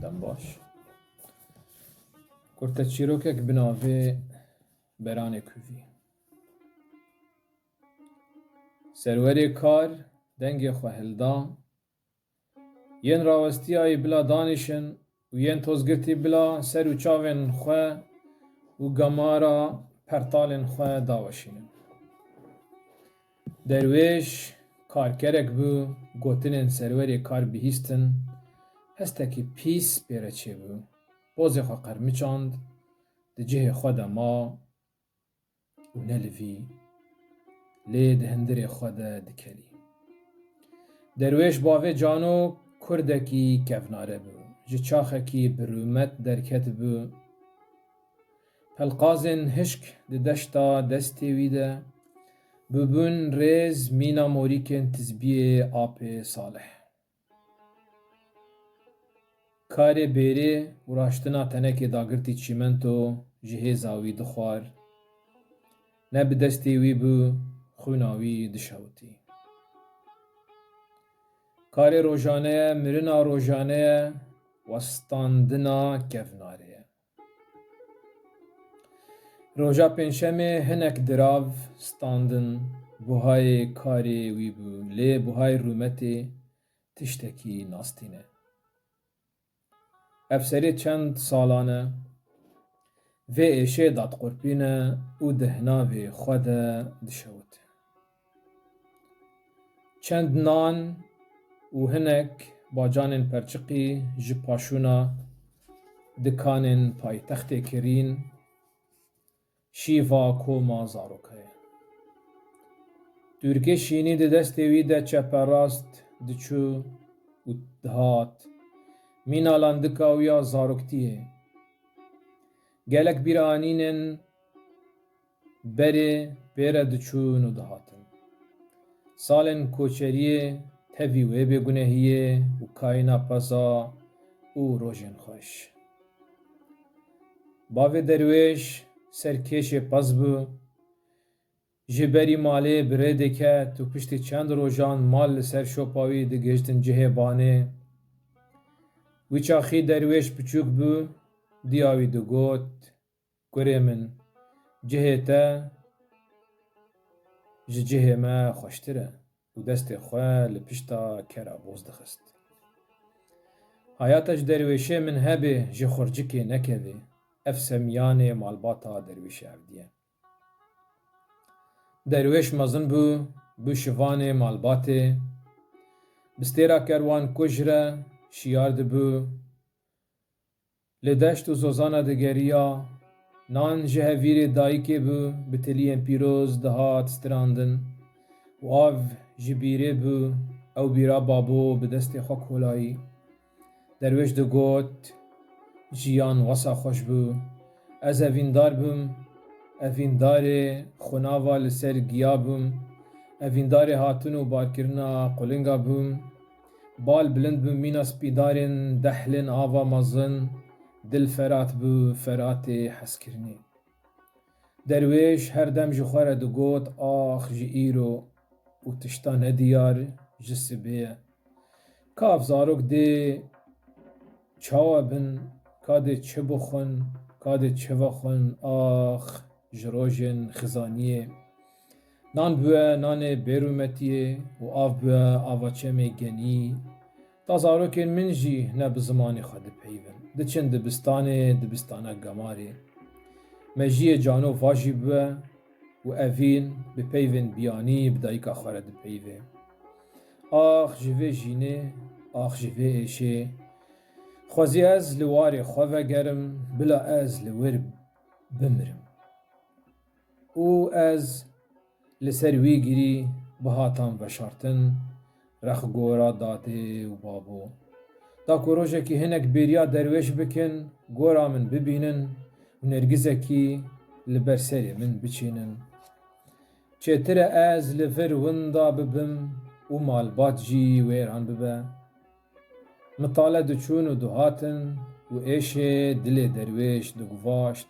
دم باش کرته چیروکک بناوی بران کوی سروری کار دنگ خوهلدا ین راوستی آی بلا دانشن و ین توزگرتی بلا سر و چاوین خواه و گمارا پرتالین خواه داوشینن درویش کارکرک بو گوتنین سروری کار بهیستن هستکی پیس پیره چه بو بازی خواه قرمی چاند ده جه خود ما و نلوی لی ده هندر خود دکلی درویش باوی جانو کردکی کفناره بو جه چاخکی برومت درکت بو پلقازن هشک ده دشتا دستی ویده ببون ریز مینا موریکن تزبیه آپ صالح کاری بیری و راشتنا تنکی داگرتی چیمنتو جهه زاوی دخوار نه به دستی وی بو خوناوی دشوتی کاری روژانه مرنا روژانه وستاندنا کفناره روژا پنجشنبه هنک دراو ستاندن بوهای کاری وی بو لی بوهای رومتی تشتکی ناستینه افسری چند سالانه و ایشه داد قربینه او دهناوی خود دشوت چند نان و هنک باجانین پرچقی جپاشونا دکانین پای تخت کرین شیوا کوما زاروکه ترکی شینی ده دستی وی ده چپه راست دچو و دهات مینالان دکاویا زاروکتیه گلک بیرانینن بری پیره دچون و دهاتن سالن کوچریه توی و بگونهیه و کاینا پزا و روژن خوش باوی درویش سرکش پز بو جبری مالی بره دکت و پشت چند روژان مال سر شوپاوی دگشتن جه بانه وی چاخی درویش پچوک بو دیاوی دو گوت گره من جه تا جه ما خوشتره و دست خواه لپشتا کرا بوز دخست حیاتش درویشه من هبه جه خورجکی نکده اف سمیان مالباتا درویش افدیه درویش مزن بو شوان مالباته بستیرا کروان کجره شیارد بو لدشت و زوزانا دگریا نان جهویر دایکه بو بتلین پیروز دهات ستراندن و آو جبیره بو او بیرا بابو بدست خوک هلایی درویش دو گوت جیان واسا خوش بو از اویندار بم اویندار خوناوا لسر گیا بم اویندار هاتون و بارکرنا قلنگا بم بال بلند بم مینا سپیدارن دحلن آوا مزن دل فرات بو فرات حسکرنی درویش هر دم جخواره دو گوت آخ جی ایرو و تشتا ندیار جسبه کاف زاروک دی چاوا بن کاده چه بخون کاده چه وخون آخ جروجن خزانیه نان بوه نان بیرومتیه و آف بوه آواچه میگنی تا زاروکن من جی نه بزمانی خود پیون ده چند دبستانه گماره مجیه جانو واجی بوه و اوین به پیون بیانی بدایکا خورد پیوه آخ جوه جینه آخ جوه ایشه خوزی از لواری خواه گرم بلا از لور بمرم او از لسر وی گیری بهاتان و شارتن رخ گورا داده و بابو دا کروژه که هنک بیریا درویش بکن گورا من ببینن و نرگزه که لبرسری من بچینن چهتر از لفر وندا ببم و مالبات جی ویران ببه مطاله دچون و دهاتن و ایشه دل درویش دگواشت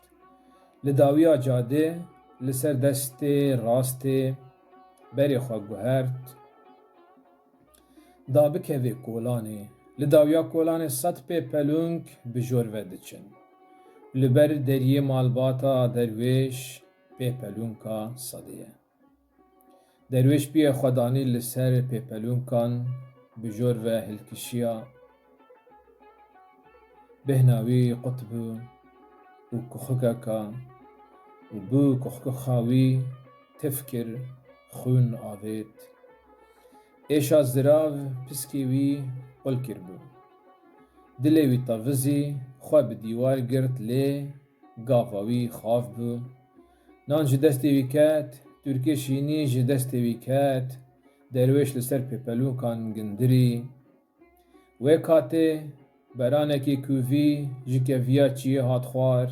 لداویا جاده لسر دست راست بری خواه گوهرد دا بکوی کولانه li dawiya kolanê sed pêpelûnk bi jor ve diçin. Li ber deriyê malbata derwêş pêpelûnka sedê ye. Derwêş piye xwedanî li ser pêpelûnkan bi jor ve hilkişiya bêhna wî qutb û kuxikeka û bi kuxkixa wî tif kir xwîn avêt. Êşa zirav piskê wî qul kirbû. Dilê wî tevizî xwe bi dîwar girt lê gava wî xav bû. Nan ji destê wî ket, Tirkê şînî ji destê wî ket, derwêş li ser pêpelûnkan gindirî. Wê katê beranekî kûvî ji keviya çiyê hat xwar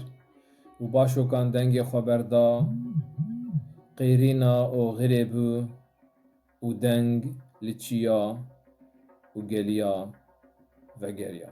û başokan dengê xwe berda. Qêrîna oxirê bû û deng li çiya û geliya vegeriya.